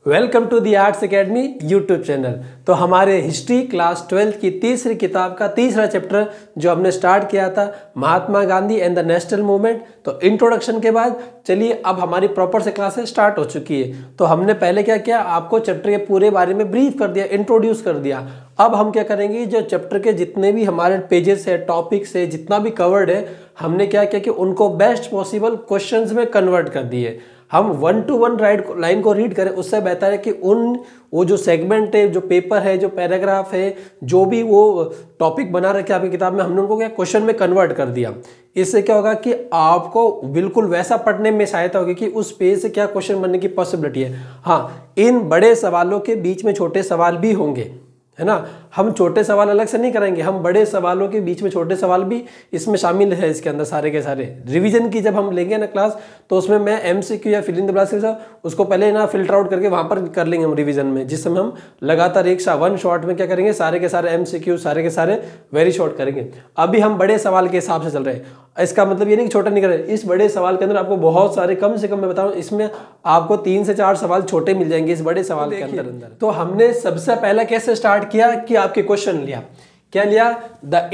Welcome to the arts academy YouTube channel. तो हमारे history class 12 की तीसरी किताब का तीसरा चैप्टर जो हमने स्टार्ट किया था, Mahatma Gandhi and the national movement. तो इंट्रोडक्शन के बाद चलिए अब हमारी प्रॉपर से क्लासेस स्टार्ट हो चुकी है। तो हमने पहले क्या किया, आपको चैप्टर के पूरे बारे में ब्रीफ कर दिया, इंट्रोड्यूस कर दिया। अब हम क्या करेंगे, जो चैप्टर के जितने भी हमारे पेजेस है, टॉपिक्स है, जितना भी कवर्ड है, हमने क्या किया कि उनको बेस्ट पॉसिबल क्वेश्चंस में कन्वर्ट कर दिए। हम 1 to 1 लाइन को रीड करें, उससे बेहतर है कि वो जो सेगमेंट है, जो पेपर है, जो पैराग्राफ है, जो भी वो टॉपिक बना रखे आपकी किताब में, हमने उनको क्या क्वेश्चन में कन्वर्ट कर दिया। इससे क्या होगा कि आपको बिल्कुल वैसा पढ़ने में सहायता होगी कि उस पेज से क्या क्वेश्चन बनने की पॉसिबिलिटी है। हाँ, इन बड़े सवालों के बीच में छोटे सवाल भी होंगे, है ना। हम छोटे सवाल अलग से नहीं करेंगे, हम बड़े सवालों के बीच में छोटे सवाल भी इसमें शामिल है। इसके अंदर सारे के सारे रिवीजन की जब हम लेंगे ना क्लास, तो उसमें मैं एमसीक्यू या फिल इन द ब्लैंक्स के साथ उसको पहले ना फिल्टर आउट करके वहां पर कर लेंगे हम रिवीजन में, जिसमें हम लगातार एक वन शॉट में क्या करेंगे, सारे के सारे एमसीक्यू सारे के सारे वेरी शॉर्ट करेंगे। अभी हम बड़े सवाल के हिसाब से चल रहे हैं। इसका मतलब ये नहीं कि छोटा नहीं कर रहे, इस बड़े सवाल के अंदर आपको बहुत सारे, कम से कम मैं बताऊं, इसमें आपको 3 से 4 सवाल छोटे मिल जाएंगे इस बड़े सवाल के अंदर। तो हमने सबसे पहला कैसे स्टार्ट किया कि आपके क्वेश्चन लिया, क्या लिया, the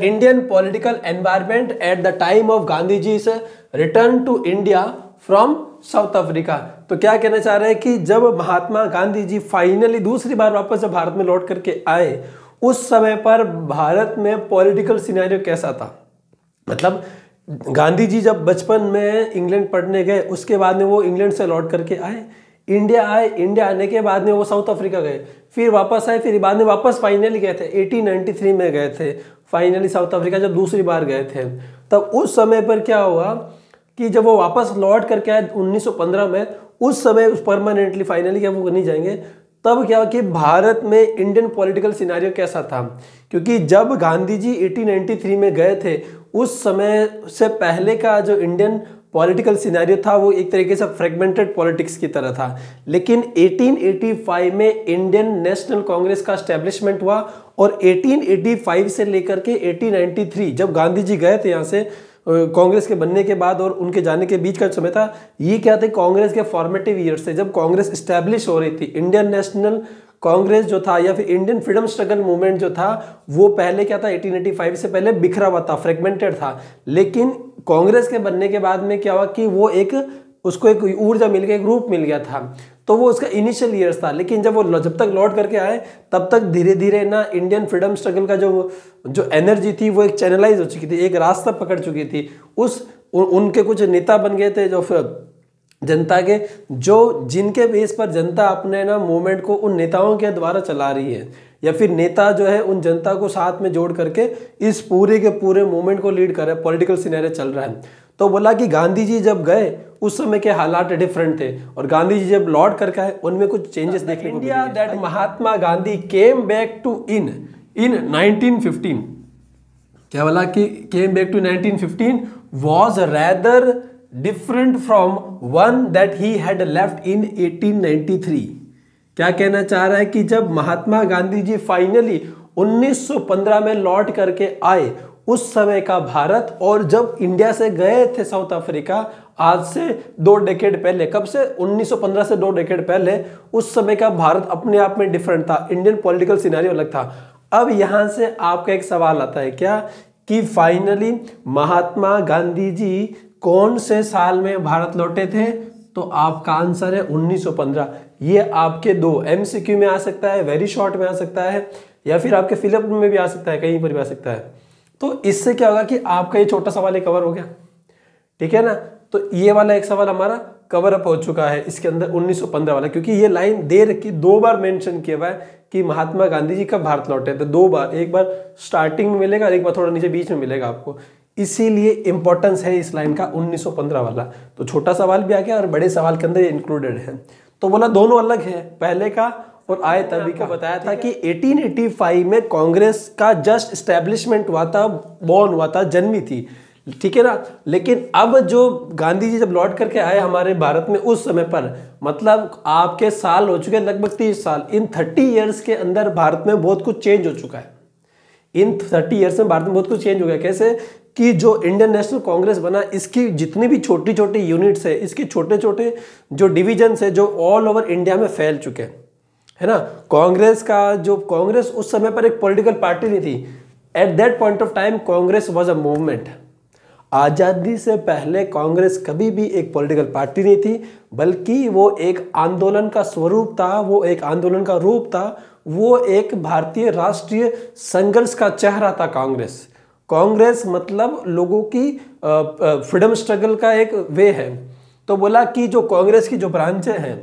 Indian political environment at the time of Gandhi ji से return to India from South Africa. तो क्या कहना चाह रहे हैं कि जब महात्मा गांधी जी फाइनली दूसरी बार वापस जब भारत में लौट करके आए, उस समय पर भारत में पॉलिटिकल सिनेरियो कैसा था। मतलब गांधी जी जब बचपन में इंग्लैंड पढ़ने गए, उसके बाद में वो इंग्लैंड से लौट करके आए, इंडिया आए, इंडिया आने के बाद में वो साउथ अफ्रीका गए, फिर वापस आए, फिर बाद में वापस फाइनली गए थे 1893 में गए थे फाइनली साउथ अफ्रीका जब दूसरी बार गए थे। तब उस समय पर क्या हुआ कि जब वो वापस लौट करके आए 1915 में, उस समय परमानेंटली फाइनली क्या वो नहीं जाएंगे, तब क्या कि भारत में इंडियन पॉलिटिकल सिनेरियो कैसा था। क्योंकि जब गांधी जी 1893 में गए थे, उस समय से पहले का जो इंडियन पॉलिटिकल सिनेरियो था वो एक तरीके से फ्रेगमेंटेड पॉलिटिक्स की तरह था। लेकिन 1885 में इंडियन नेशनल कांग्रेस का एस्टेब्लिशमेंट हुआ, और 1885 से लेकर के 1893 जब गांधी जी गए थे यहाँ से कांग्रेस के बनने के बाद और उनके जाने के बीच का समय था, ये क्या थे, कांग्रेस के फॉर्मेटिव ईयर्स थे, जब कांग्रेस एस्टेब्लिश हो रही थी। इंडियन नेशनल कांग्रेस जो था या फिर इंडियन फ्रीडम स्ट्रगल मूवमेंट जो था, वो पहले क्या था, 1885 से पहले बिखरा हुआ था, फ्रेगमेंटेड था। लेकिन कांग्रेस के बनने के बाद में क्या हुआ कि वो उसको एक ऊर्जा मिल गई, एक रूप मिल गया था। तो वो उसका इनिशियल ईयर्स था। लेकिन जब तक लौट करके आए, तब तक धीरे धीरे ना इंडियन फ्रीडम स्ट्रगल का जो एनर्जी थी वो एक चैनलाइज हो चुकी थी, एक रास्ता पकड़ चुकी थी। उनके कुछ नेता बन गए थे जो फिर जनता के, जो जिनके बेस पर जनता अपने ना मूवमेंट को उन नेताओं के द्वारा चला रही है, या फिर नेता जो है उन जनता को साथ में जोड़ करके इस पूरे के पूरे मूवमेंट को लीड कर रहे हैं, पॉलिटिकल सिनेरियो चल रहा है। तो बोला कि गांधी जी जब गए उस समय के हालात डिफरेंट थे, और गांधी जी जब लौट करके आए उनमें कुछ चेंजेस देखने को मिले। India that Mahatma Gandhi came back to in 1915, क्या बोला कि came back to 1915 was rather different from one that he had left in 1893। क्या कहना चाह रहा है कि जब महात्मा गांधी जी फाइनली 1915 में लौट करके आए, उस समय का भारत और जब इंडिया से गए थे साउथ अफ्रीका, आज से 2 डेकेड पहले, कब से, 1915 से 2 डेकेड पहले, उस समय का भारत अपने आप में डिफरेंट था, इंडियन पॉलिटिकल सिनेरियो अलग था। अब यहां से आपका एक सवाल आता है, क्या कि फाइनली महात्मा गांधी जी कौन से साल में भारत लौटे थे। तो आपका आंसर है 1915। ये आपके 2 एमसीक्यू में आ सकता है, वेरी शॉर्ट में आ सकता है, या फिर आपके फिलअप में भी आ सकता है, कहीं पर भी आ सकता है। तो इससे क्या होगा कि आपका ये छोटा सवाल कवर हो गया, ठीक है ना। तो ये वाला एक सवाल हमारा कवर अप हो चुका है इसके अंदर 1915 वाला, क्योंकि ये लाइन दे रखी, 2 बार मेंशन किया हुआ है कि महात्मा गांधी जी कब भारत लौटे थे, 2 बार, एक बार स्टार्टिंग में मिलेगा, एक बार थोड़ा नीचे बीच में मिलेगा आपको। इसीलिए इंपॉर्टेंस है इस लाइन का 1915 वाला। तो छोटा सवाल भी आ गया और बड़े सवाल के अंदर इंक्लूडेड है। तो बोला दोनों अलग है, पहले का और आए तभी का। बताया था कि 1885 में कांग्रेस का जस्ट एस्टेब्लिशमेंट हुआ था, बॉर्न हुआ था, जन्मी थी, ठीक है ना। लेकिन अब जो गांधी जी जब लौट करके आए हमारे भारत में, उस समय पर मतलब आपके साल हो चुके लगभग 30 साल। इन 30 ईयर्स के अंदर भारत में बहुत कुछ चेंज हो चुका है। इन 30 ईयर्स में भारत में बहुत कुछ चेंज हो गया। कैसे कि जो इंडियन नेशनल कांग्रेस बना, इसकी जितनी भी छोटी छोटी यूनिट्स है, इसके छोटे छोटे जो डिविजन्स है, जो ऑल ओवर इंडिया में फैल चुके हैं, है ना। कांग्रेस उस समय पर एक पॉलिटिकल पार्टी नहीं थी। At that point of time Congress was a movement. आज़ादी से पहले कांग्रेस कभी भी एक पॉलिटिकल पार्टी नहीं थी, बल्कि वो एक आंदोलन का स्वरूप था, वो एक आंदोलन का रूप था, वो एक भारतीय राष्ट्रीय संघर्ष का चेहरा था कांग्रेस मतलब लोगों की फ्रीडम स्ट्रगल का एक वे है। तो बोला कि जो कांग्रेस की जो ब्रांचें हैं,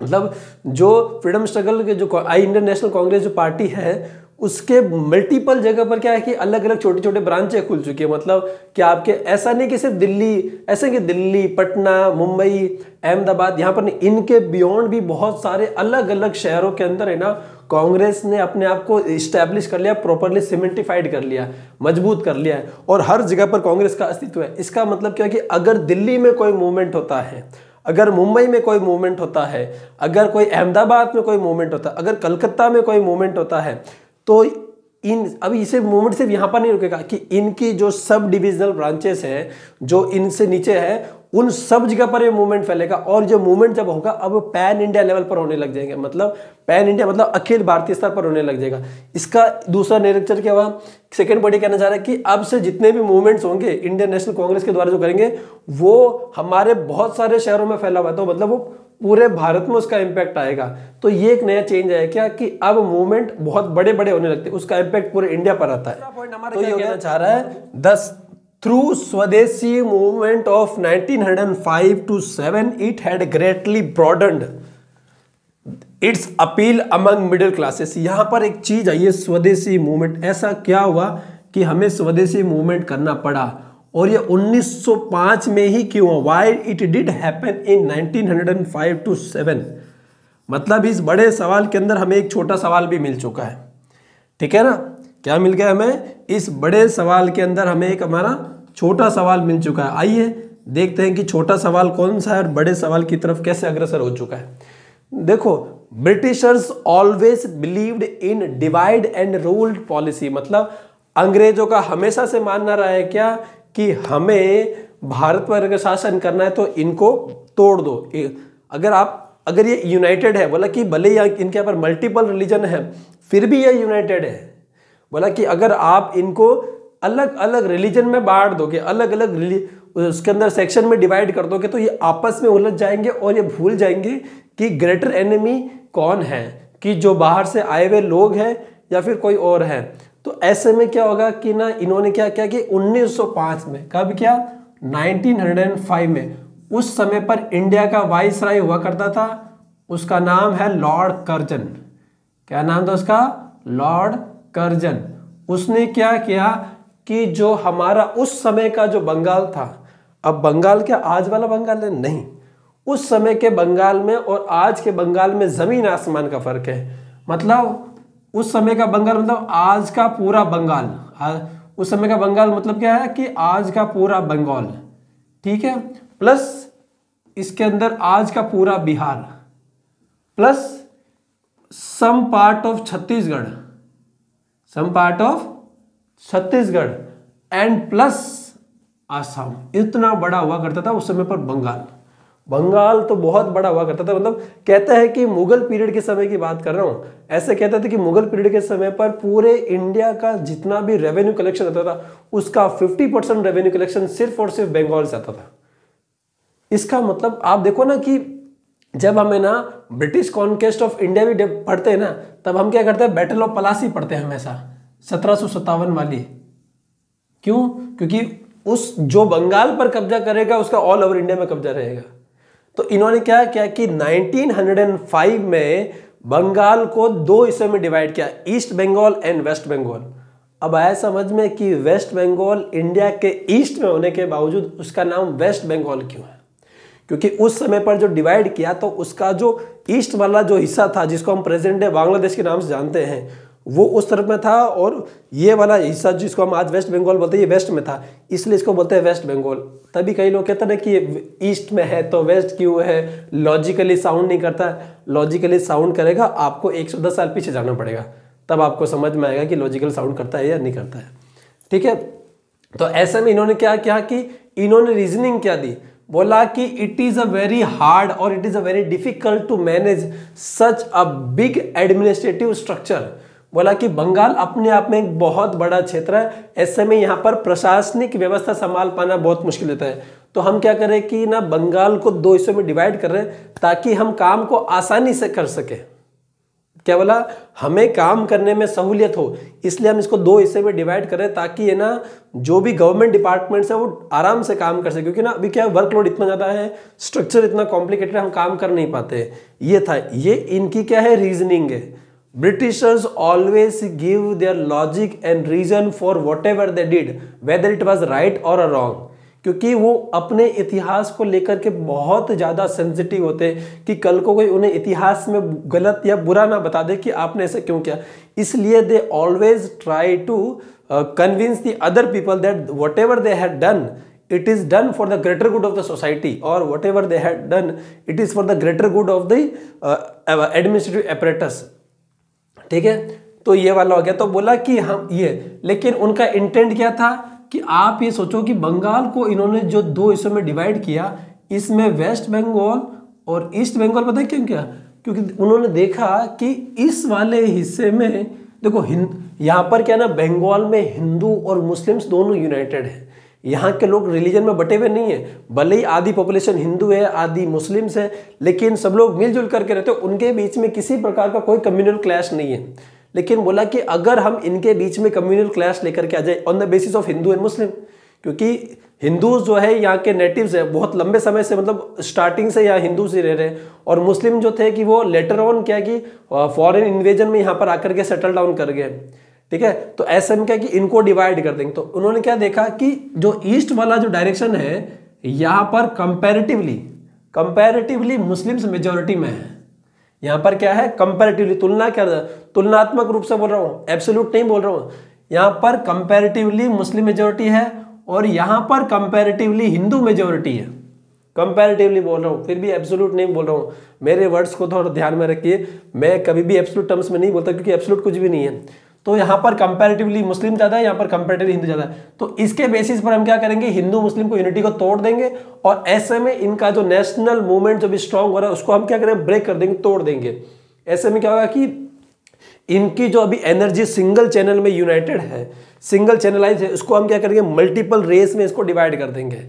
मतलब जो फ्रीडम स्ट्रगल के जो इंडियन नेशनल कांग्रेस जो पार्टी है, उसके मल्टीपल जगह पर क्या है कि अलग अलग छोटे छोटे ब्रांचें खुल चुकी है। मतलब कि आपके ऐसा नहीं कि सिर्फ दिल्ली, ऐसे कि दिल्ली, पटना, मुंबई, अहमदाबाद, यहाँ पर नहीं, इनके बियॉन्ड भी बहुत सारे अलग अलग शहरों के अंदर है ना, कांग्रेस ने अपने आप को इस्टेब्लिश कर लिया, प्रॉपरली सीमेंटिफाइड कर लिया, मजबूत कर लिया है, और हर जगह पर कांग्रेस का अस्तित्व है। इसका मतलब क्या है कि अगर दिल्ली में कोई मूवमेंट होता है, अगर मुंबई में कोई मूवमेंट होता है, अगर कोई अहमदाबाद में कोई मूवमेंट होता है, अगर कलकत्ता में कोई मूवमेंट होता है, तो अभी इसे मूवमेंट सिर्फ यहाँ पर नहीं रुकेगा कि इनकी जो सब डिविजनल ब्रांचेस हैं, जो इनसे नीचे है, उन सब जगह पर ये मूवमेंट फैलेगा। और जो मूवमेंट जब होगा, अब पैन इंडिया लेवल पर होने लग जाएंगे। मतलब पैन इंडिया मतलब अखिल भारतीय स्तर पर होने लग जाएगा। इसका दूसरा निरीक्षण क्या हुआ, सेकेंड पॉइंट कहना चाह रहा है कि अब से जितने भी मूवमेंट्स होंगे इंडियन नेशनल कांग्रेस के द्वारा जो करेंगे, वो हमारे बहुत सारे शहरों में फैला हुआ है, तो मतलब वो पूरे भारत में उसका इंपैक्ट आएगा। तो ये एक नया चेंज है क्या कि अब मूवमेंट बहुत बड़े बड़े होने लगते हैं, उसका इंपैक्ट पूरे इंडिया पर आता है। तो ये कहना चाह रहा है, दस थ्रू स्वदेशी movement of 1905 to 7 it had greatly broadened its appeal among middle classes। यहां पर एक चीज आई है, स्वदेशी मूवमेंट। ऐसा क्या हुआ कि हमें स्वदेशी मूवमेंट करना पड़ा, और ये 1905 में ही क्यों? Why it did happen in 1905 to 7। मतलब इस बड़े सवाल के अंदर हमें एक छोटा सवाल भी मिल चुका है, ठीक है ना। क्या मिल गया हमें? इस बड़े सवाल के अंदर हमें एक हमारा छोटा सवाल मिल चुका है। आइए देखते हैं कि छोटा सवाल कौन सा है और बड़े सवाल की तरफ कैसे अग्रसर हो चुका है। देखो, Britishers always believed in divide and ruled policy. मतलब अंग्रेजों का हमेशा से मानना रहा है क्या कि हमें भारत पर अगर शासन करना है तो इनको तोड़ दो। अगर ये यूनाइटेड है, बोला कि भले ही इनके यहाँ पर मल्टीपल रिलीजन है, फिर भी ये यूनाइटेड है। बोला कि अगर आप इनको अलग अलग रिलीजन में बांट दोगे, अलग अलग उसके अंदर सेक्शन में डिवाइड कर दोगे, तो ये आपस में उलझ जाएंगे और ये भूल जाएंगे कि ग्रेटर एनिमी कौन है, कि जो बाहर से आए हुए लोग हैं या फिर कोई और है। तो ऐसे में क्या होगा कि ना, इन्होंने क्या किया कि 1905 में, कब क्या, 1905 में, उस समय पर इंडिया का वाइसराय हुआ करता था, उसका नाम है लॉर्ड कर्जन। क्या नाम था उसका? Lord Curzon. उसने क्या किया कि जो हमारा उस समय का जो बंगाल था, अब बंगाल क्या आज वाला बंगाल है? नहीं, उस समय के बंगाल में और आज के बंगाल में जमीन आसमान का फर्क है। मतलब उस समय का बंगाल मतलब आज का पूरा बंगाल, उस समय का बंगाल मतलब क्या है कि आज का पूरा बंगाल, ठीक है, प्लस इसके अंदर आज का पूरा Bihar, plus some part of Chhattisgarh, some part of Chhattisgarh and plus Assam. इतना बड़ा हुआ करता था उस समय पर बंगाल तो बहुत बड़ा हुआ करता था। मतलब कहता है कि मुगल पीरियड के समय की बात कर रहा हूं, ऐसे कहते थे कि मुगल पीरियड के समय पर पूरे इंडिया का जितना भी रेवेन्यू कलेक्शन होता था, उसका 50% रेवेन्यू कलेक्शन सिर्फ और सिर्फ बंगाल से आता था। इसका मतलब आप देखो ना कि जब हमें ना ब्रिटिश कॉन्क्वेस्ट ऑफ इंडिया भी पढ़ते हैं ना, तब हम क्या करते हैं, बैटल ऑफ पलासी पढ़ते हैं हमेशा, 1757 वाली। क्यों? क्योंकि उस जो बंगाल पर कब्जा करेगा उसका ऑल ओवर इंडिया में कब्जा रहेगा। तो इन्होंने क्या किया कि 1905 में बंगाल को दो हिस्सों में डिवाइड किया, east Bengal and west Bengal. अब आया समझ में कि वेस्ट बंगाल इंडिया के ईस्ट में होने के बावजूद उसका नाम वेस्ट बंगाल क्यों है? क्योंकि उस समय पर जो डिवाइड किया तो उसका जो ईस्ट वाला जो हिस्सा था, जिसको हम प्रेजेंट डे बांग्लादेश के नाम से जानते हैं, वो उस तरफ में था, और ये वाला हिस्सा जिसको हम आज वेस्ट बंगाल बोलते हैं, ये वेस्ट में था, इसलिए इसको बोलते हैं वेस्ट बंगाल। तभी कई लोग कहते हैं कि ईस्ट में है तो वेस्ट क्यों है, लॉजिकली साउंड नहीं करता। लॉजिकली साउंड करेगा, आपको 110 साल पीछे जाना पड़ेगा, तब आपको समझ में आएगा कि लॉजिकल साउंड करता है या नहीं करता है, ठीक है। तो ऐसे में इन्होंने क्या किया कि इन्होंने रीजनिंग क्या दी, बोला कि it is a very hard और it is a very difficult to manage such a big administrative structure. बोला कि बंगाल अपने आप में एक बहुत बड़ा क्षेत्र है, ऐसे में यहाँ पर प्रशासनिक व्यवस्था संभाल पाना बहुत मुश्किल होता है। तो हम क्या करें कि ना बंगाल को 2 हिस्सों में डिवाइड कर रहे हैं ताकि हम काम को आसानी से कर सके। क्या बोला, हमें काम करने में सहूलियत हो, इसलिए हम इसको 2 हिस्से में डिवाइड करें ताकि है ना जो भी गवर्नमेंट डिपार्टमेंट्स है वो आराम से काम कर सके, क्योंकि ना अभी क्या वर्कलोड इतना ज़्यादा है, स्ट्रक्चर इतना कॉम्प्लिकेटेड है, हम काम कर नहीं पाते। ये था, ये इनकी क्या है, रीजनिंग है। Britishers always give their logic and reason for whatever they did whether it was right और रॉन्ग, क्योंकि वो अपने इतिहास को लेकर के बहुत ज़्यादा सेंसिटिव होते हैं कि कल को कोई उन्हें इतिहास में गलत या बुरा ना बता दे कि आपने ऐसा क्यों किया। इसलिए they always try to convince the other people that whatever they had done it is done for the greater good of the society, और whatever they had done it is for the greater good of the administrative apparatus. ठीक है, तो ये वाला हो गया। तो बोला कि हम ये, लेकिन उनका इंटेंट क्या था कि आप ये सोचो कि बंगाल को इन्होंने जो 2 हिस्सों में डिवाइड किया, इसमें वेस्ट बंगाल और ईस्ट बंगाल, पता है क्यों क्या, क्योंकि उन्होंने देखा कि इस वाले हिस्से में देखो यहाँ पर क्या ना, बंगाल में हिंदू और मुस्लिम्स दोनों यूनाइटेड है। यहाँ के लोग रिलीजन में बटे हुए नहीं है, भले ही आधी पॉपुलेशन हिंदू है आधी मुस्लिम्स है, लेकिन सब लोग मिलजुल करके रहते हैं, उनके बीच में किसी प्रकार का कोई कम्युनल क्लैश नहीं है। लेकिन बोला कि अगर हम इनके बीच में कम्युनल क्लैश लेकर के आ जाए on the basis of Hindu and Muslim, क्योंकि हिंदूज जो है यहाँ के नेटिव्स है, बहुत लंबे समय से मतलब स्टार्टिंग से यहाँ हिंदू से रह रहे हैं, और मुस्लिम जो थे कि वो लेटर ऑन क्या कि फॉरेन इन्वेजन में यहाँ पर आकर के सेटल डाउन कर गए। ठीक है, तो ऐसे में क्या कि इनको डिवाइड कर देंगे। तो उन्होंने क्या देखा कि जो ईस्ट वाला जो डायरेक्शन है यहाँ पर कंपैरेटिवली मुस्लिम्स मेजोरिटी में है। यहाँ पर क्या है, कंपैरेटिवली, तुलना क्या, तुलनात्मक रूप से बोल रहा हूँ, एब्सोल्यूट नहीं बोल रहा हूँ। यहाँ पर कंपैरेटिवली मुस्लिम मेजोरिटी है और यहाँ पर कंपैरेटिवली हिंदू मेजोरिटी है। कंपैरेटिवली बोल रहा हूँ, फिर भी एब्सोल्यूट नहीं बोल रहा हूँ। मेरे वर्ड्स को थोड़ा ध्यान में रखिए, मैं कभी भी एब्सोल्यूट टर्म्स में नहीं बोलता, क्योंकि एब्सोल्यूट कुछ भी नहीं है। तो यहाँ पर कंपैरेटिवली मुस्लिम ज़्यादा है, यहाँ पर कंपैरेटिवली हिंदू ज़्यादा है। तो इसके बेसिस पर हम क्या करेंगे, हिंदू मुस्लिम को यूनिटी को तोड़ देंगे, और ऐसे में इनका जो नेशनल मूवमेंट जो भी स्ट्रांग हो रहा है उसको हम क्या करें, ब्रेक कर देंगे, तोड़ देंगे। ऐसे में क्या होगा कि इनकी जो अभी एनर्जी सिंगल चैनल में यूनाइटेड है, सिंगल चैनलाइज है, उसको हम क्या करेंगे, मल्टीपल रेस में इसको डिवाइड कर देंगे।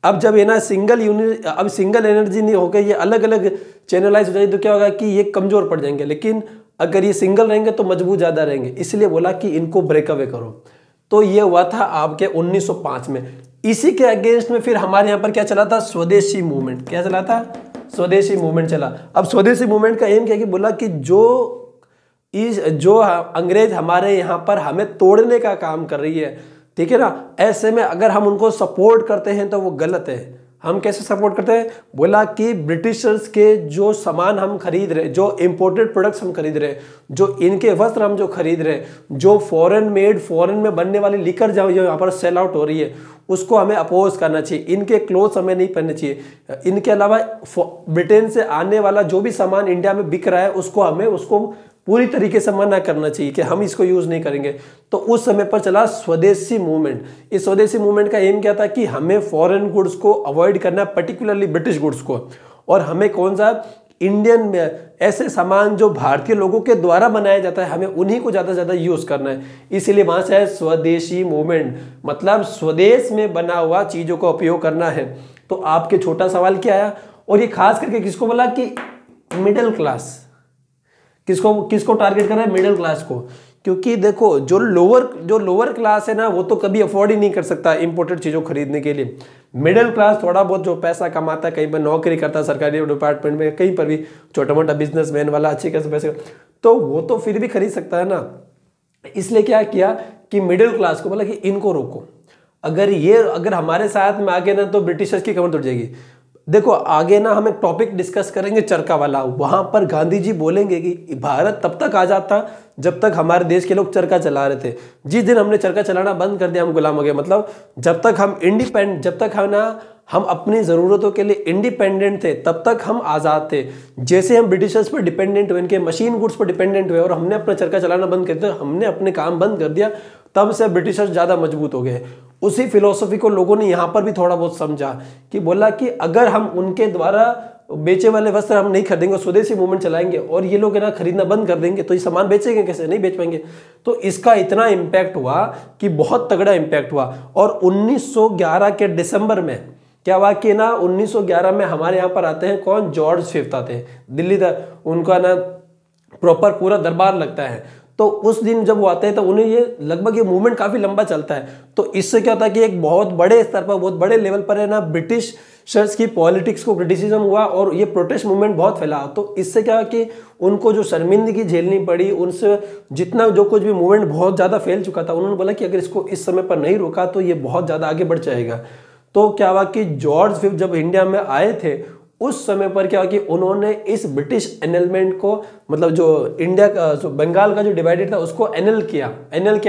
अब जब ये ना अब सिंगल एनर्जी नहीं होकर ये अलग अलग चैनलाइज हो जाएगी, तो क्या होगा कि ये कमजोर पड़ जाएंगे, लेकिन अगर ये सिंगल रहेंगे तो मजबूत ज्यादा रहेंगे। इसलिए बोला कि इनको ब्रेक अवे करो। तो ये हुआ था आपके 1905 में। इसी के अगेंस्ट में फिर हमारे यहाँ पर क्या चला था, स्वदेशी मूवमेंट। क्या चला था, स्वदेशी मूवमेंट चला। अब स्वदेशी मूवमेंट का एम क्या कि बोला कि जो अंग्रेज हमारे यहाँ पर हमें तोड़ने का काम कर रही है, ठीक है ना, ऐसे में अगर हम उनको सपोर्ट करते हैं तो वो गलत है। हम कैसे सपोर्ट करते हैं, बोला कि ब्रिटिशर्स के जो सामान हम खरीद रहे, जो इंपोर्टेड प्रोडक्ट्स हम खरीद रहे, जो इनके वस्त्र हम जो खरीद रहे, जो फॉरेन मेड, फॉरेन में बनने वाली लिकर जो यहाँ पर सेल आउट हो रही है, उसको हमें अपोज करना चाहिए। इनके क्लोथ्स हमें नहीं पहनने चाहिए। इनके अलावा ब्रिटेन से आने वाला जो भी सामान इंडिया में बिक रहा है उसको पूरी तरीके से मना करना चाहिए कि हम इसको यूज नहीं करेंगे। तो उस समय पर चला स्वदेशी मूवमेंट। इस स्वदेशी मूवमेंट का एम क्या था कि हमें फॉरेन गुड्स को अवॉइड करना, पर्टिकुलरली ब्रिटिश गुड्स को, और हमें कौन सा इंडियन में ऐसे सामान जो भारतीय लोगों के द्वारा बनाया जाता है, हमें उन्हीं को ज़्यादा से ज़्यादा यूज़ करना है। इसीलिए वहाँ से है स्वदेशी मूवमेंट, मतलब स्वदेश में बना हुआ चीज़ों का उपयोग करना है। तो आपके छोटा सवाल क्या आया, और ये खास करके किसको बोला कि मिडिल क्लास, किसको टारगेट कर रहा है, मिडिल क्लास को। क्योंकि देखो जो लोअर क्लास है ना, वो तो कभी अफोर्ड ही नहीं कर सकता इंपोर्टेड चीज़ों खरीदने के लिए। मिडिल क्लास थोड़ा बहुत जो पैसा कमाता है, कहीं पर नौकरी करता है सरकारी डिपार्टमेंट में, कहीं पर भी छोटा मोटा बिजनेसमैन वाला अच्छे खासे पैसे, तो वो तो फिर भी खरीद सकता है ना। इसलिए क्या किया कि मिडिल क्लास को बोला कि इनको रोको, अगर हमारे साथ में आगे ना तो ब्रिटिशर्स की कमर टूट जाएगी। देखो आगे ना हम एक टॉपिक डिस्कस करेंगे चरखा वाला, वहां पर गांधी जी बोलेंगे कि भारत तब तक आजाद था जब तक हमारे देश के लोग चरखा चला रहे थे। जिस दिन हमने चरखा चलाना बंद कर दिया हम गुलाम हो गए। मतलब जब तक हम अपनी ज़रूरतों के लिए इंडिपेंडेंट थे तब तक हम आज़ाद थे। जैसे हम ब्रिटिशर्स पर डिपेंडेंट हुए, इनके मशीन गुड्स पर डिपेंडेंट हुए और हमने अपना चरखा चलाना बंद कर दिया, हमने अपने काम बंद कर दिया, तब से ब्रिटिशर्स ज़्यादा मजबूत हो गए। उसी फिलोसफी को लोगों ने यहाँ पर भी थोड़ा बहुत समझा कि बोला कि अगर हम उनके द्वारा बेचे वाले वस्त्र हम नहीं खरीदेंगे, स्वदेशी मूवमेंट चलाएंगे और ये लोग है ना खरीदना बंद कर देंगे तो ये सामान बेचेंगे कैसे, नहीं बेच पाएंगे। तो इसका इतना इम्पैक्ट हुआ कि बहुत तगड़ा इम्पैक्ट हुआ। और 1911 के दिसंबर में क्या हुआ कि ना 1911 में हमारे यहाँ पर आते हैं कौन, जॉर्ज फिफ्थ आते हैं दिल्ली उनका ना प्रॉपर पूरा दरबार लगता है। तो उस दिन जब वो आते हैं तो उन्हें ये लगभग ये मूवमेंट काफी लंबा चलता है। तो इससे क्या होता है कि एक बहुत बड़े स्तर पर, बहुत बड़े लेवल पर है ना ब्रिटिश शर्स की पॉलिटिक्स को क्रिटिसिज्म हुआ और ये प्रोटेस्ट मूवमेंट बहुत फैला। तो इससे क्या कि उनको जो शर्मिंदगी झेलनी पड़ी, उनसे जितना जो कुछ भी मूवमेंट बहुत ज़्यादा फैल चुका था, उन्होंने बोला कि अगर इसको इस समय पर नहीं रोका तो ये बहुत ज़्यादा आगे बढ़ जाएगा। तो क्या हुआ कि जॉर्ज फिफ्थ जब इंडिया में आए थे उस समय पर क्या हुआ कि उन्होंने इस ब्रिटिश एनलमेंट को, मतलब जो इंडिया का जो बंगाल का जो डिवाइडेड था उसको एनल किया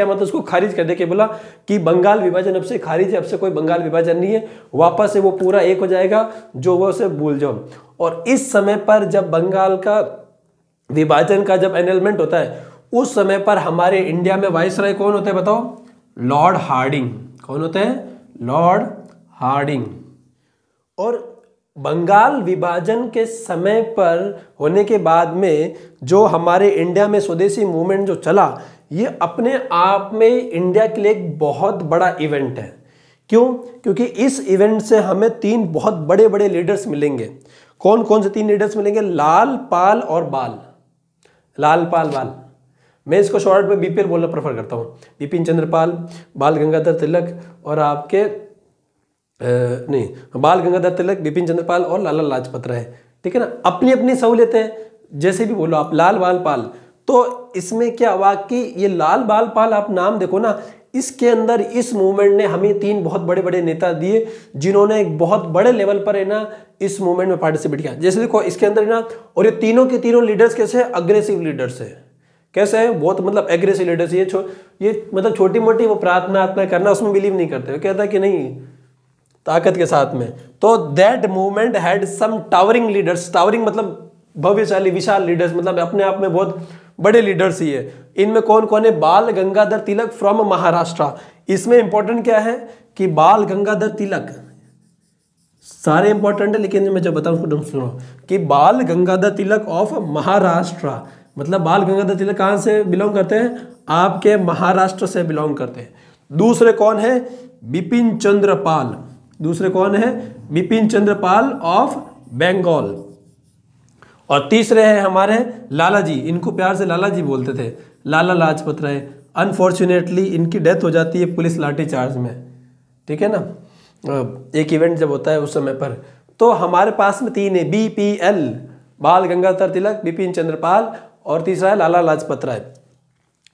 मतलब उसको खारिज कर दे के बोला कि बंगाल विभाजन अब से खारिज है, अब से कोई बंगाल विभाजन नहीं है, वापस से वो पूरा एक हो जाएगा, जो वो से भूल जाओ। और इस समय पर जब बंगाल का विभाजन का जब एनलमेंट होता है उस समय पर हमारे इंडिया में वाइसराय कौन होते हैं बताओ, लॉर्ड हार्डिंग। कौन होते हैं, लॉर्ड हार्डिंग। और बंगाल विभाजन के समय पर होने के बाद में जो हमारे इंडिया में स्वदेशी मूवमेंट जो चला, ये अपने आप में इंडिया के लिए एक बहुत बड़ा इवेंट है। क्यों? क्योंकि इस इवेंट से हमें 3 बहुत बड़े बड़े लीडर्स मिलेंगे। कौन कौन से 3 लीडर्स मिलेंगे? लाल, पाल और बाल। लाल, पाल, बाल। मैं इसको शॉर्ट में बीपीएल बोलना प्रेफर करता हूँ। बिपिन चंद्र पाल, बाल गंगाधर तिलक और आपके बाल गंगाधर तिलक, बिपिन चंद्र पाल और लाला लाजपत राय। ठीक है ना, अपनी अपनी सहूलियतें जैसे भी बोलो आप, लाल, बाल, पाल। तो इसमें क्या हुआ कि ये लाल, बाल, पाल आप नाम देखो ना, इसके अंदर इस मूवमेंट ने हमें 3 बहुत बड़े बड़े नेता दिए जिन्होंने एक बहुत बड़े लेवल पर है ना इस मूवमेंट में पार्टिसिपेट किया। जैसे देखो इसके अंदर ना, और ये तीनों के तीनों लीडर्स कैसे है, अग्रेसिव लीडर्स है। कैसे है, बहुत मतलब एग्रेसिव लीडर्स। ये मतलब छोटी मोटी वो प्रार्थना करना उसमें बिलीव नहीं करते, वो कहता है कि नहीं ताकत के साथ में। तो that movement had some towering leaders. Towering मतलब भव्यशाली, विशाल लीडर्स, मतलब अपने आप में बहुत बड़े लीडर्स ही है। इनमें कौन कौन है? बाल गंगाधर तिलक फ्रॉम महाराष्ट्र। इसमें इंपॉर्टेंट क्या है कि बाल गंगाधर तिलक, सारे इंपॉर्टेंट है लेकिन मैं जब बताऊं सुनो कि बाल गंगाधर तिलक ऑफ महाराष्ट्र, मतलब बाल गंगाधर तिलक कहां से बिलोंग करते हैं? आपके महाराष्ट्र से बिलोंग करते हैं। दूसरे कौन है? बिपिन चंद्र पाल। दूसरे कौन है? बिपिन चंद्र पाल ऑफ बंगाल। और तीसरे हैं हमारे लाला जी, इनको प्यार से लाला जी बोलते थे, लाला लाजपत राय। अनफॉर्चुनेटली इनकी डेथ हो जाती है पुलिस लाठीचार्ज में। ठीक है ना, एक इवेंट जब होता है उस समय पर। तो हमारे पास में 3 है, BPL, बाल गंगाधर तिलक, बिपिन चंद्र पाल, और तीसरा है लाला लाजपत राय।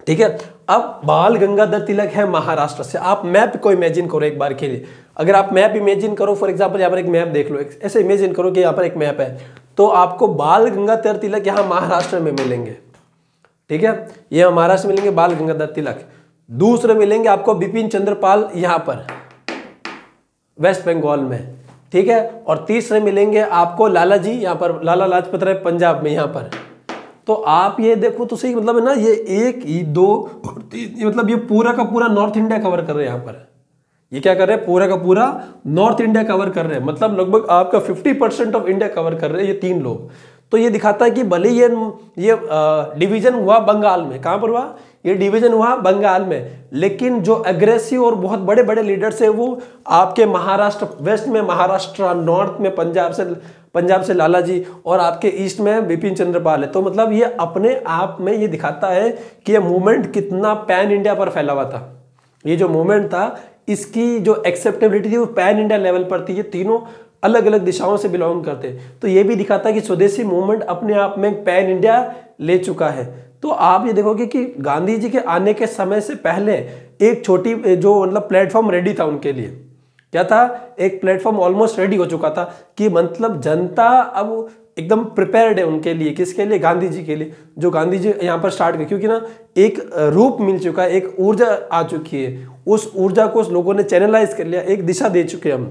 ठीक है, अब बाल गंगाधर तिलक है महाराष्ट्र से। आप मैप को इमेजिन करो एक बार के लिए। अगर आप मैप इमेजिन करो, फॉर एग्जांपल यहाँ पर एक मैप देख लो, ऐसे इमेजिन करो कि यहाँ पर एक मैप है, तो आपको बाल गंगाधर तिलक यहाँ महाराष्ट्र में मिलेंगे। ठीक है, ये महाराष्ट्र में मिलेंगे बाल गंगाधर तिलक। दूसरे मिलेंगे आपको बिपिन चंद्र पाल यहाँ पर वेस्ट बंगाल में। ठीक है, और तीसरे मिलेंगे आपको लाला जी यहाँ पर, लाला लाजपत राय पंजाब में यहाँ पर। तो आप ये देखो तो सही, मतलब है ना, ये 1, 2 और 3, मतलब ये पूरा का पूरा नॉर्थ इंडिया कवर कर रहे हैं यहाँ पर। ये क्या कर रहे हैं? पूरा का पूरा नॉर्थ इंडिया कवर कर रहे हैं, मतलब लगभग आपका 50% ऑफ इंडिया कवर कर रहे हैं ये 3 लोग। तो ये दिखाता है कि भले ये डिवीजन हुआ बंगाल में, कहां पर हुआ? ये डिवीजन हुआ बंगाल में, लेकिन जो एग्रेसिव और बहुत बड़े बड़े लीडर्स है वो आपके महाराष्ट्र, वेस्ट में महाराष्ट्र, नॉर्थ में पंजाब से लाला जी, और आपके ईस्ट में बिपिन चंद्र पाल है। तो मतलब ये अपने आप में ये दिखाता है कि ये मूवमेंट कितना पैन इंडिया पर फैला हुआ था। ये जो मूवमेंट था इसकी जो एक्सेप्टेबिलिटी थी वो पैन इंडिया लेवल पर थी। ये तीनों अलग अलग दिशाओं से बिलोंग करते। तो ये भी दिखाता है कि स्वदेशी मूवमेंट अपने आप में पैन इंडिया ले चुका है। तो आप ये देखोगे कि गांधी जी के आने के समय से पहले एक छोटी जो मतलब प्लेटफॉर्म रेडी था उनके लिए। क्या था? एक प्लेटफॉर्म ऑलमोस्ट रेडी हो चुका था कि मतलब जनता अब एकदम प्रिपेयर्ड है उनके लिए। किसके लिए? गांधी जी के लिए, जो गांधी जी यहाँ पर स्टार्ट किया। क्योंकि ना एक रूप मिल चुका है, एक ऊर्जा आ चुकी है, उस ऊर्जा को लोगों ने चैनलाइज कर लिया, एक दिशा दे चुके हम।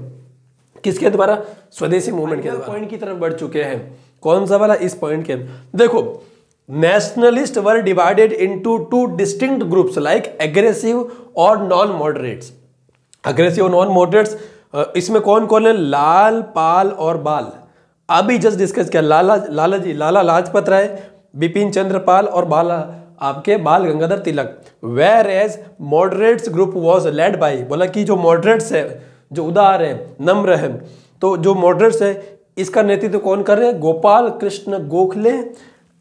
किसके द्वारा? स्वदेशी मूवमेंट के द्वारा। पॉइंट की तरफ बढ़ चुके हैं। कौन सा वाला? इस पॉइंट के। देखो, nationalist were divided into 2 distinct groups like aggressive और non moderates. Aggressive non moderates, इसमें कौन कौन है? लाल, पाल और बाल। अभी जस्ट डिस्कस किया, लाला लाजपत राय, बिपिन चंद्र पाल और आपके Bal Gangadhar Tilak. Whereas moderates group was led by, बोला कि जो मॉडरेट्स है, जो उदार है, नम्र है, तो जो मॉडरेट्स है इसका नेतृत्व कौन कर रहे हैं? गोपाल कृष्ण गोखले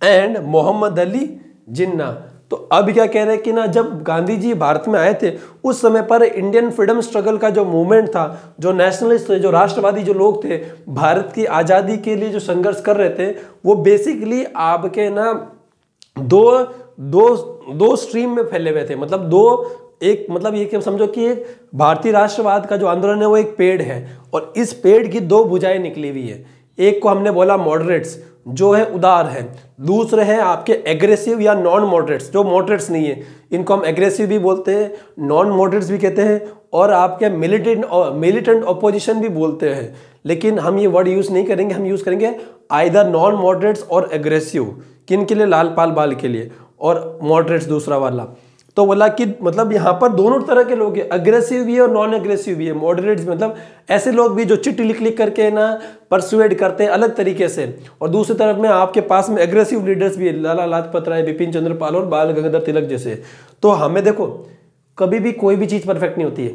एंड मोहम्मद अली जिन्ना। तो अब क्या कह रहे हैं कि ना, जब गांधी जी भारत में आए थे उस समय पर इंडियन फ्रीडम स्ट्रगल का जो मूवमेंट था, जो नेशनलिस्ट थे, जो राष्ट्रवादी जो लोग थे, भारत की आज़ादी के लिए जो संघर्ष कर रहे थे, वो बेसिकली आपके ना दो स्ट्रीम में फैले हुए थे। मतलब ये कि समझो कि एक भारतीय राष्ट्रवाद का जो आंदोलन है वो एक पेड़ है, और इस पेड़ की दो भुजाएं निकली हुई है। एक को हमने बोला मॉडरेट्स, जो है उदार है। दूसरे हैं आपके एग्रेसिव या नॉन मॉडरेट्स, जो मॉडरेट्स नहीं है, इनको हम एग्रेसिव भी बोलते हैं, नॉन मॉडरेट्स भी कहते हैं, और आपके मिलिटेंट ऑपोजिशन भी बोलते हैं। लेकिन हम ये वर्ड यूज नहीं करेंगे, हम यूज करेंगे आइदर नॉन मॉडरेट्स और एग्रेसिव। किन के लिए? लाल पाल बाल के लिए, और मॉडरेट्स दूसरा वाला। तो बोला कि मतलब यहाँ पर दोनों तरह के लोग हैं, अग्रेसिव भी है और नॉन एग्रेसिव भी है। मॉडरेट्स मतलब ऐसे लोग भी जो चिट्ठी लिख करके ना परसुएड करते हैं अलग तरीके से, और दूसरी तरफ में आपके पास में एग्रेसिव लीडर्स भी है, लाला लाजपत राय, बिपिन चंद्र पाल और बाल गंगाधर तिलक जैसे। तो हमें देखो, कभी भी कोई भी चीज़ परफेक्ट नहीं होती है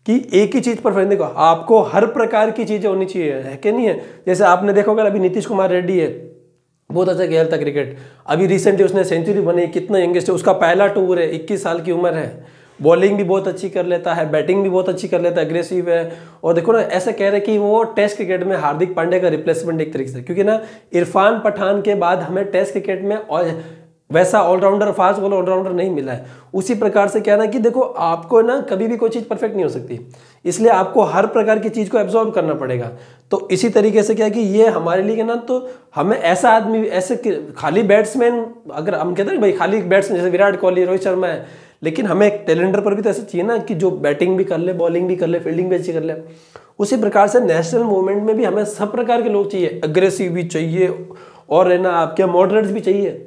कि एक ही चीज़ परफेक्ट। देखो, आपको हर प्रकार की चीज़ें होनी चाहिए, है कि नहीं है? जैसे आपने देखा होगा अभी नीतीश कुमार रेड्डी है, बहुत अच्छा खेलता क्रिकेट, अभी रिसेंटली उसने सेंचुरी बनी, कितना यंगेस्ट है, उसका पहला टूर है, 21 साल की उम्र है, बॉलिंग भी बहुत अच्छी कर लेता है, बैटिंग भी बहुत अच्छी कर लेता है, एग्रेसिव है। और देखो ना, ऐसे कह रहे कि वो टेस्ट क्रिकेट में हार्दिक पांड्या का रिप्लेसमेंट एक तरीके से, क्योंकि ना इरफान पठान के बाद हमें टेस्ट क्रिकेट में और वैसा ऑलराउंडर, फास्ट बॉलर ऑलराउंडर नहीं मिला है। उसी प्रकार से क्या ना कि देखो, आपको ना कभी भी कोई चीज़ परफेक्ट नहीं हो सकती, इसलिए आपको हर प्रकार की चीज़ को एब्जॉर्ब करना पड़ेगा। तो इसी तरीके से क्या कि ये हमारे लिए ना, तो हमें ऐसा आदमी, ऐसे खाली बैट्समैन, अगर हम कहते हैं भाई खाली बैट्समैन जैसे विराट कोहली, रोहित शर्मा है, लेकिन हमें एक टैलेंडर पर भी तो ऐसा चाहिए ना कि जो बैटिंग भी कर ले, बॉलिंग भी कर ले, फील्डिंग भी अच्छी कर ले। उसी प्रकार से नेशनल मूवमेंट में भी हमें सब प्रकार के लोग चाहिए, अग्रेसिव भी चाहिए और है ना आपके मॉडरेट्स भी चाहिए।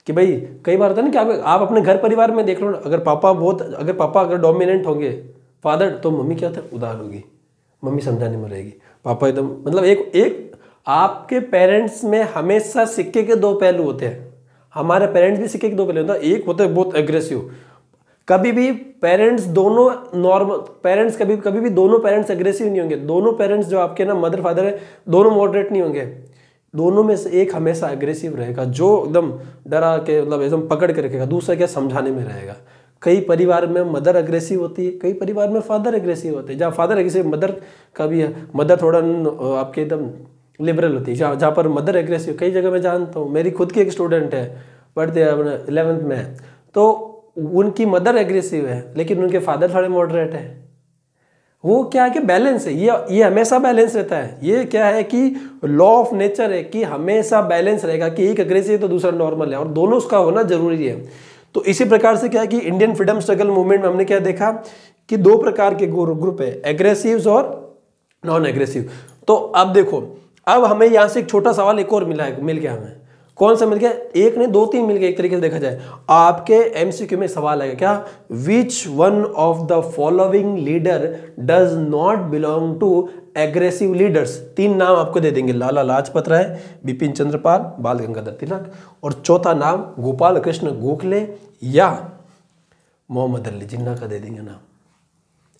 कि भाई कई बार होता है ना कि आप अपने घर परिवार में देख लो ना, अगर पापा अगर डोमिनेंट होंगे, फादर, तो मम्मी क्या होता है? उदार होगी, मम्मी समझाने में रहेगी, पापा एकदम मतलब एक आपके पेरेंट्स में हमेशा सिक्के के दो पहलू होते हैं। हमारे पेरेंट्स भी सिक्के के दो पहलू होते हैं, एक होता है बहुत एग्रेसिव, कभी भी पेरेंट्स दोनों नॉर्मल पेरेंट्स कभी भी दोनों पेरेंट्स एग्रेसिव नहीं होंगे। दोनों पेरेंट्स जो आपके ना मदर फादर है, दोनों मॉडरेट नहीं होंगे, दोनों में से एक हमेशा एग्रेसिव रहेगा, जो एकदम डरा के मतलब एकदम पकड़ के रखेगा, दूसरा क्या समझाने में रहेगा। कई परिवार में मदर अग्रेसिव होती है, कई परिवार में फादर अग्रेसिव होते हैं। जहाँ फादर एग्रेसिव, मदर का भी है, मदर थोड़ा आपके एकदम लिबरल होती है। जहाँ पर मदर एग्रेसिव, कई जगह मैं जानता हूँ, मेरी खुद की एक स्टूडेंट है, पढ़ते 11th में है, तो उनकी मदर एग्रेसिव है लेकिन उनके फादर थोड़े मॉडरेट है। वो क्या है कि बैलेंस है, ये हमेशा बैलेंस रहता है। ये क्या है कि लॉ ऑफ नेचर है कि हमेशा बैलेंस रहेगा कि एक अग्रेसिव है तो दूसरा नॉर्मल है, और दोनों उसका होना जरूरी है। तो इसी प्रकार से क्या है कि इंडियन फ्रीडम स्ट्रगल मूवमेंट में हमने क्या देखा कि दो प्रकार के ग्रुप है, एग्रेसिव और नॉन एग्रेसिव। तो अब देखो, अब हमें यहाँ से एक छोटा सवाल एक और मिल गया हमें। कौन सा मिल गया? एक नहीं, दो तीन मिल गए। एक तरीके से देखा जाए, आपके एमसीक्यू में सवाल आएगा क्या, which one of the following leader does not belong to aggressive leaders. तीन नाम आपको दे देंगे, लाला लाजपत राय, बिपिन चंद्र पाल, बाल गंगाधर तिलक, और चौथा नाम गोपाल कृष्ण गोखले या मोहम्मद अली जिन्ना का दे देंगे नाम,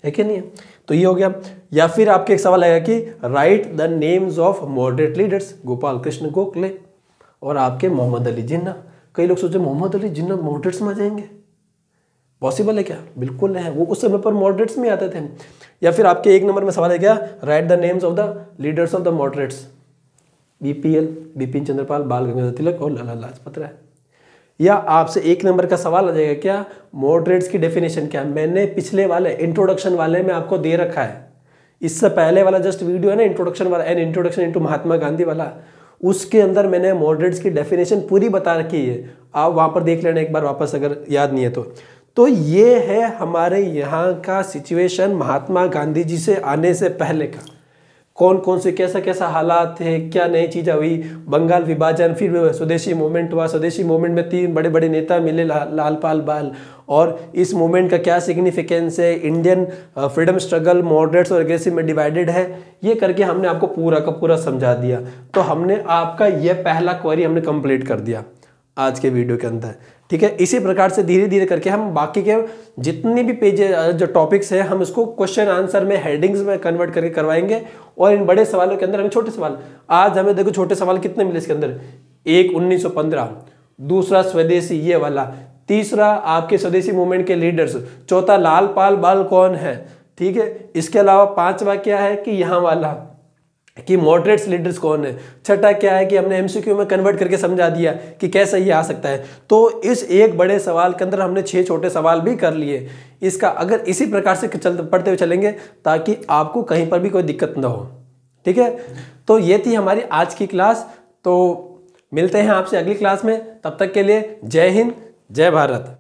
है कि नहीं है? तो ये हो गया। या फिर आपके एक सवाल आएगा कि right the names of moderate leaders, Gopal Krishna Gokhale और आपके मोहम्मद अली जिन्ना। कई लोग सोचे मोहम्मद अली जिन्ना मॉडरेट्स में आ जाएंगे, पॉसिबल है क्या? बिल्कुल है, वो उस समय पर मॉडरेट्स में आते थे। या फिर आपके एक नंबर में सवाल है क्या, write the names of the leaders of the moderates, BPL, Bipin Chandra Pal, Bal Gangadhar तिलक और लाला लाजपत राय। या आपसे एक नंबर का सवाल आ जाएगा क्या, मॉडरेट्स की डेफिनेशन क्या? मैंने पिछले वाले इंट्रोडक्शन वाले में आपको दे रखा है, इससे पहले वाला जस्ट वीडियो है ना इंट्रोडक्शन वाला, an introduction into Mahatma Gandhi वाला, उसके अंदर मैंने मॉडरेट्स की डेफिनेशन पूरी बता रखी है। आप वहाँ पर देख लेना एक बार वापस, अगर याद नहीं है तो ये है हमारे यहाँ का सिचुएशन महात्मा गांधी जी से आने से पहले का। कौन कौन से कैसा कैसा हालात थे, क्या नई चीज़ें हुई, बंगाल विभाजन, फिर स्वदेशी मूवमेंट हुआ। स्वदेशी मूवमेंट में तीन बड़े बड़े नेता मिले, लाल पाल बाल और इस मूवमेंट का क्या सिग्निफिकेंस है, इंडियन फ्रीडम स्ट्रगल मॉडरेट्स और एग्रेसिव में डिवाइडेड है, ये करके हमने आपको पूरा का पूरा समझा दिया। तो हमने आपका ये पहला क्वेरी हमने कंप्लीट कर दिया आज के वीडियो के अंदर, ठीक है। इसी प्रकार से धीरे धीरे करके हम बाकी के जितने भी पेज जो टॉपिक्स हैं हम इसको क्वेश्चन आंसर में हेडिंग्स में कन्वर्ट करके करवाएंगे, और इन बड़े सवालों के अंदर हमें छोटे सवाल, आज हमें देखो छोटे सवाल कितने मिले इसके अंदर, एक 1915, दूसरा स्वदेशी ये वाला, तीसरा आपके स्वदेशी मूवमेंट के लीडर्स, चौथा लाल पाल बाल कौन है, ठीक है। इसके अलावा पांचवा क्या है कि यहाँ वाला कि मॉडरेट्स लीडर्स कौन है, छठा क्या है कि हमने एमसीक्यू में कन्वर्ट करके समझा दिया कि कैसे ये आ सकता है। तो इस एक बड़े सवाल के अंदर हमने 6 छोटे सवाल भी कर लिए। इसका अगर इसी प्रकार से पढ़ते हुए चलेंगे ताकि आपको कहीं पर भी कोई दिक्कत ना हो, ठीक है। तो ये थी हमारी आज की क्लास। तो मिलते हैं आपसे अगली क्लास में, तब तक के लिए जय हिंद जय भारत।